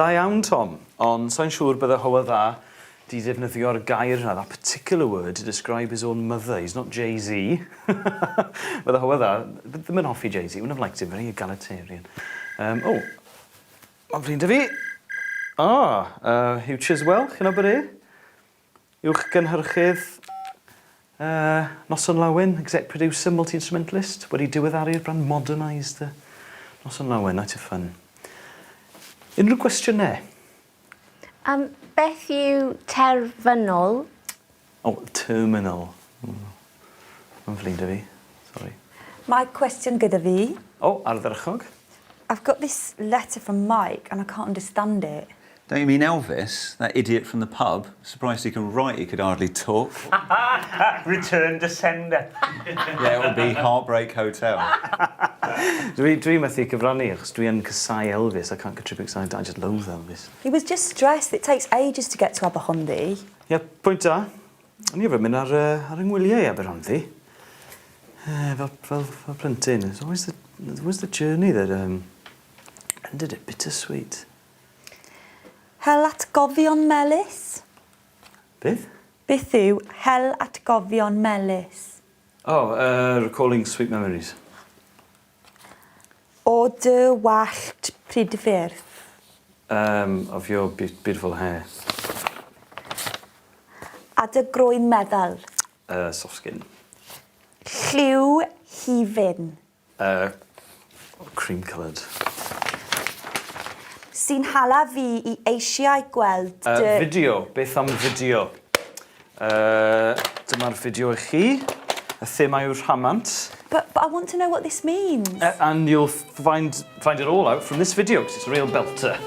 da iawn, Tom. Ond sa'n siŵr bydde Hywel Dda di ddefnyddio'r gair yna, that particular word to describe his own mother. He's not Jay-Z. Bydde Hywel Dda ddim yn hoffi Jay-Z. Wouldn't have liked him, very egalitarian. Mae'n flin dy fi. Hugh Chiswell, chi'n bod e? Uwch gynhyrchydd Noson Lawen, exec producer, multi-instrumentalist. Wedi diweddaru'r brand modernised Noson Lawen, night of fun. Unrhyw gwestiynau? Beth yw terfynol? Terminal. Mae'n flin dy fi, sorry. Mae cwestiwn gyda fi. Ardderchog. I've got this letter from Mike and I can't understand it. Don't you mean Elvis, that idiot from the pub? Surprised he can write, he could hardly talk. Return to sender. Yeah, it would be Heartbreak Hotel. Dwi methu cyfrannu, achos dwi yn cysau Elvis. I can't contribute because I just loathe Elvis. He was just stressed. It takes ages to get to Aberhonddu. Ie, pwynt da. O'n i efo mynd ar yngwyliau i Aberhonddu. Fel plentyn. It was the journey that ended it bittersweet. Hel atgofion melys? Beth? Beth yw hel atgofion melys? Recalling sweet memories. O dy wallt prydferth? Of your beautiful hair. A dy groen meddal? Soft skin. Lliw hifin? Cream coloured. Sy'n hala fi I eisiau gweld dy... Fideo. Beth am fideo? Dyma'r fideo I chi. Y thema yw'r rhamant. But I want to know what this means. And you'll find it all out from this video, because it's a real belter.